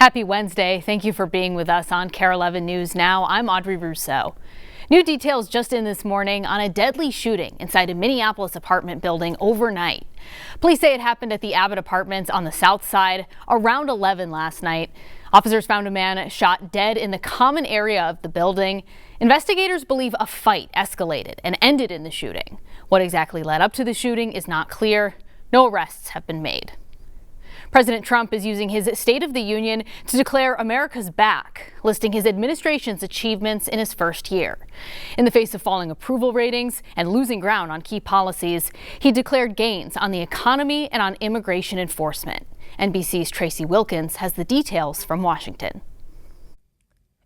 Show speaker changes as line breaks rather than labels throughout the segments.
Happy Wednesday. Thank you for being with us on KARE 11 News Now. I'm Audrey Rousseau. New details just in this morning on a deadly shooting inside a Minneapolis apartment building overnight. Police say it happened at the Abbott Apartments on the south side around 11 last night. Officers found a man shot dead in the common area of the building. Investigators believe a fight escalated and ended in the shooting. What exactly led up to the shooting is not clear. No arrests have been made. President Trump is using his State of the Union to declare America's back, listing his administration's achievements in his first year. In the face of falling approval ratings and losing ground on key policies, he declared gains on the economy and on immigration enforcement. NBC's Tracy Wilkins has the details from Washington.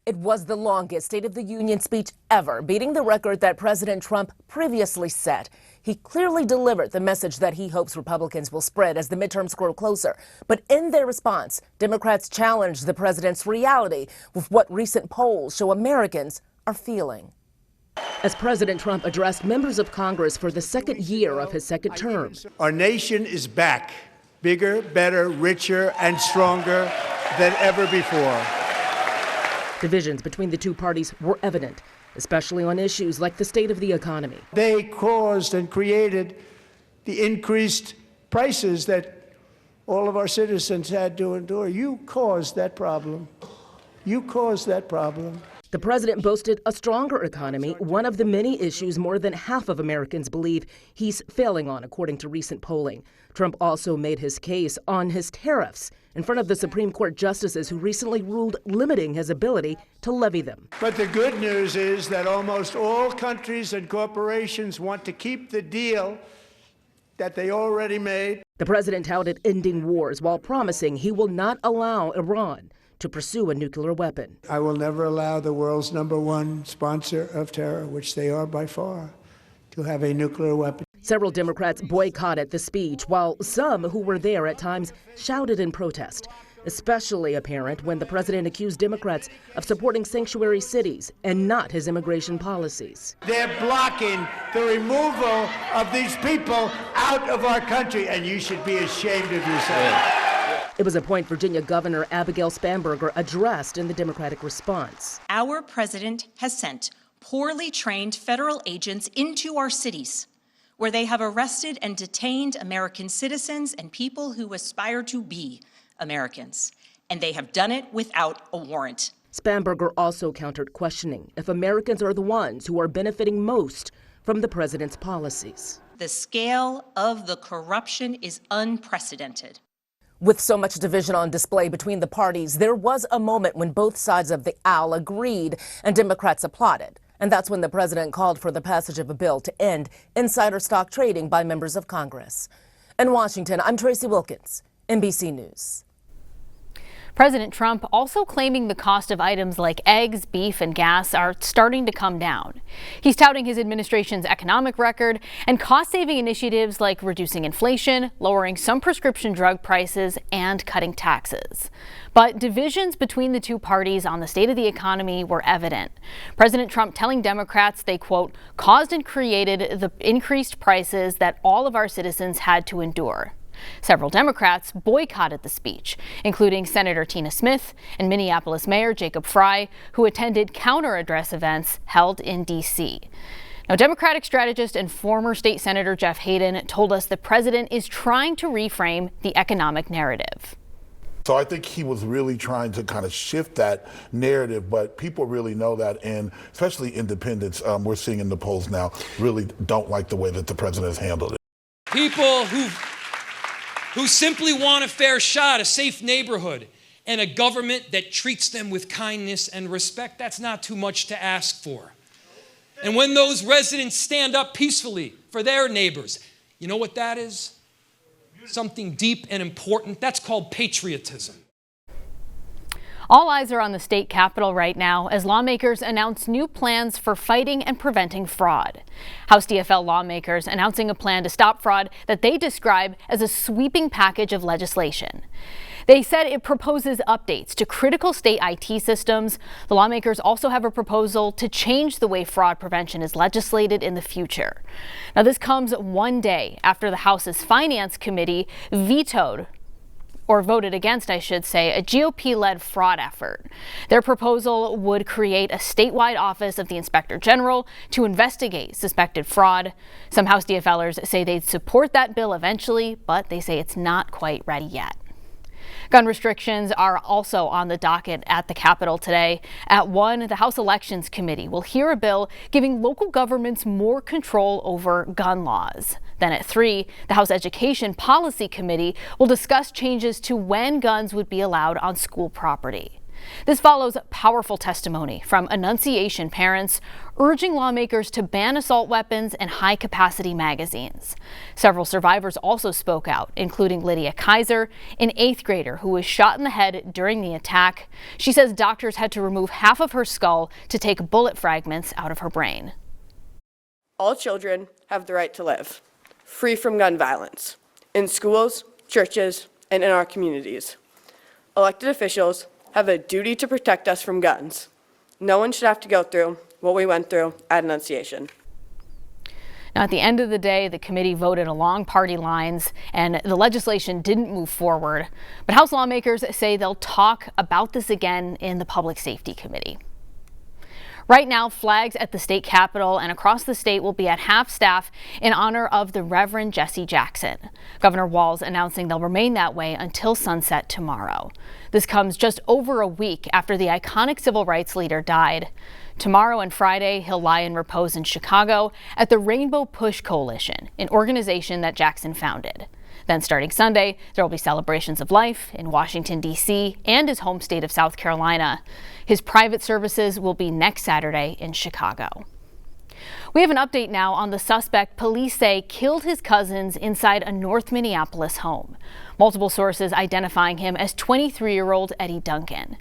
It was the longest State of the Union speech ever, beating the record that President Trump previously set. He clearly delivered the message that he hopes Republicans will spread as the midterms grow closer. But in their response, Democrats challenged the president's reality with what recent polls show Americans are feeling. As President Trump addressed members of Congress for the second year of his second term.
Our nation is back, bigger, better, richer, and stronger than ever before.
Divisions between the two parties were evident, especially on issues like the state of the economy.
They caused and created the increased prices that all of our citizens had to endure. You caused that problem. You caused that problem.
The president boasted a stronger economy, one of the many issues more than half of Americans believe he's failing on, according to recent polling. Trump also made his case on his tariffs in front of the Supreme Court justices who recently ruled limiting his ability to levy them.
But the good news is that almost all countries and corporations want to keep the deal that they already made.
The president touted ending wars while promising he will not allow Iran to pursue a nuclear weapon.
I will never allow the world's #1 sponsor of terror, which they are by far, to have a nuclear weapon.
Several Democrats boycotted the speech, while some who were there at times shouted in protest, especially apparent when the president accused Democrats of supporting sanctuary cities and not his immigration policies.
They're blocking the removal of these people out of our country, and you should be ashamed of yourself.
It was a point Virginia Governor Abigail Spanberger addressed in the Democratic response.
Our president has sent poorly trained federal agents into our cities, where they have arrested and detained American citizens and people who aspire to be Americans, and they have done it without a warrant.
Spanberger also countered questioning if Americans are the ones who are benefiting most from the president's policies.
The scale of the corruption is unprecedented.
With so much division on display between the parties, there was a moment when both sides of the aisle agreed and Democrats applauded. And that's when the president called for the passage of a bill to end insider stock trading by members of Congress. In Washington, I'm Tracy Wilkins, NBC News.
President Trump also claiming the cost of items like eggs, beef, and gas are starting to come down. He's touting his administration's economic record and cost-saving initiatives like reducing inflation, lowering some prescription drug prices, and cutting taxes. But divisions between the two parties on the state of the economy were evident. President Trump telling Democrats they, quote, caused and created the increased prices that all of our citizens had to endure. Several Democrats boycotted the speech, including Senator Tina Smith and Minneapolis Mayor Jacob Frey, who attended counter-address events held in D.C. Now, Democratic strategist and former state senator Jeff Hayden told us the president is trying to reframe the economic narrative.
So I think he was really trying to kind of shift that narrative, but people really know that, and especially independents, we're seeing in the polls now, really don't like the way that the president has handled it.
People who simply want a fair shot, a safe neighborhood, and a government that treats them with kindness and respect, that's not too much to ask for. And when those residents stand up peacefully for their neighbors, you know what that is? Something deep and important. That's called patriotism.
All eyes are on the state capitol right now as lawmakers announce new plans for fighting and preventing fraud. House DFL lawmakers announcing a plan to stop fraud that they describe as a sweeping package of legislation. They said it proposes updates to critical state IT systems. The lawmakers also have a proposal to change the way fraud prevention is legislated in the future. Now, this comes one day after the House's Finance Committee vetoed voted against, I should say, a GOP-led fraud effort. Their proposal would create a statewide office of the Inspector General to investigate suspected fraud. Some House DFLers say they'd support that bill eventually, but they say it's not quite ready yet. Gun restrictions are also on the docket at the Capitol today. At 1, the House Elections Committee will hear a bill giving local governments more control over gun laws. Then at 3, the House Education Policy Committee will discuss changes to when guns would be allowed on school property. This follows powerful testimony from Annunciation parents urging lawmakers to ban assault weapons and high-capacity magazines. Several survivors also spoke out, including Lydia Kaiser, an 8th grader who was shot in the head during the attack. She says doctors had to remove half of her skull to take bullet fragments out of her brain.
All children have the right to live, free from gun violence, in schools, churches, and in our communities. Elected officials have a duty to protect us from guns. No one should have to go through what we went through at Annunciation.
Now, at the end of the day, the committee voted along party lines and the legislation didn't move forward. But House lawmakers say they'll talk about this again in the Public Safety Committee. Right now, flags at the state capitol and across the state will be at half-staff in honor of the Reverend Jesse Jackson. Governor Walz announcing they'll remain that way until sunset tomorrow. This comes just over a week after the iconic civil rights leader died. Tomorrow and Friday, he'll lie in repose in Chicago at the Rainbow Push Coalition, an organization that Jackson founded. Then starting Sunday, there will be celebrations of life in Washington, D.C. and his home state of South Carolina. His private services will be next Saturday in Chicago. We have an update now on the suspect police say killed his cousins inside a North Minneapolis home. Multiple sources identifying him as 23-year-old Eddie Duncan.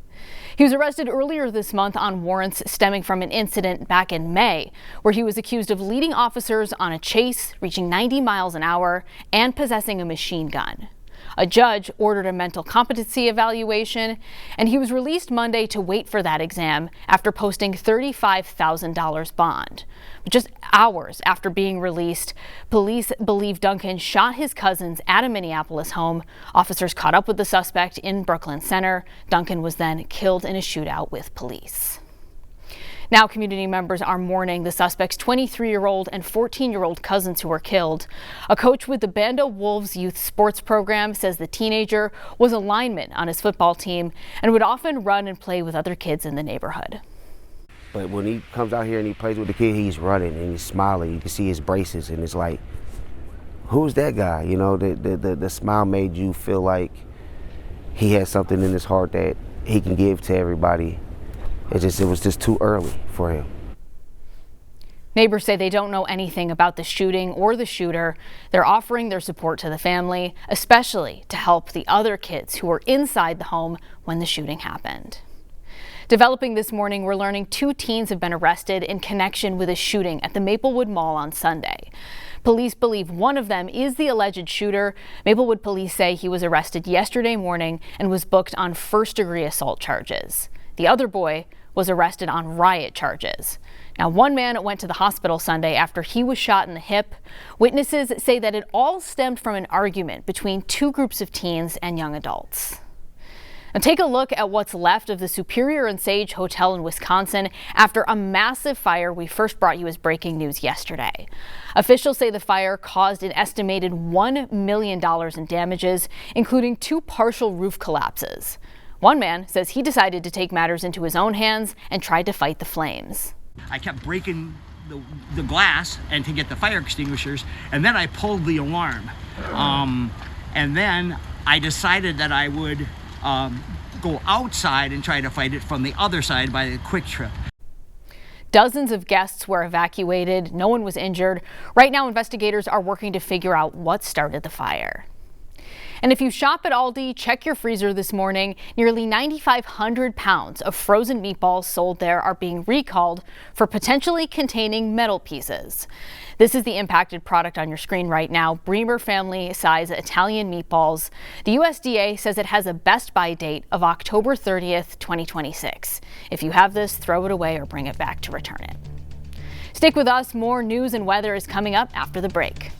He was arrested earlier this month on warrants stemming from an incident back in May, where he was accused of leading officers on a chase, reaching 90 miles an hour, and possessing a machine gun. A judge ordered a mental competency evaluation, and he was released Monday to wait for that exam after posting $35,000 bond. But just hours after being released, police believe Duncan shot his cousins at a Minneapolis home. Officers caught up with the suspect in Brooklyn Center. Duncan was then killed in a shootout with police. Now, community members are mourning the suspect's 23-year-old and 14-year-old cousins who were killed. A coach with the Bando Wolves youth sports program says the teenager was a lineman on his football team and would often run and play with other kids in the neighborhood.
But when he comes out here and he plays with the kid, he's running and he's smiling. You can see his braces and it's like, who's that guy? You know, the smile made you feel like he had something in his heart that he can give to everybody. It was just too early for him.
Neighbors say they don't know anything about the shooting or the shooter. They're offering their support to the family, especially to help the other kids who were inside the home when the shooting happened. Developing this morning, we're learning 2 teens have been arrested in connection with a shooting at the Maplewood Mall on Sunday. Police believe one of them is the alleged shooter. Maplewood police say he was arrested yesterday morning and was booked on first-degree assault charges. The other boy was arrested on riot charges. Now, one man went to the hospital Sunday after he was shot in the hip. Witnesses say that it all stemmed from an argument between 2 groups of teens and young adults. Now, take a look at what's left of the Superior and Sage Hotel in Wisconsin after a massive fire we first brought you as breaking news yesterday. Officials say the fire caused an estimated $1 million in damages, including 2 partial roof collapses. One man says he decided to take matters into his own hands and tried to fight the flames.
I kept breaking the glass and to get the fire extinguishers, and then I pulled the alarm. And then I decided that I would go outside and try to fight it from the other side by the Quick Trip.
Dozens of guests were evacuated. No one was injured. Right now, investigators are working to figure out what started the fire. And if you shop at Aldi, check your freezer this morning. Nearly 9,500 pounds of frozen meatballs sold there are being recalled for potentially containing metal pieces. This is the impacted product on your screen right now, Bremer family size Italian meatballs. The USDA says it has a best buy date of October 30th, 2026. If you have this, throw it away or bring it back to return it. Stick with us. More news and weather is coming up after the break.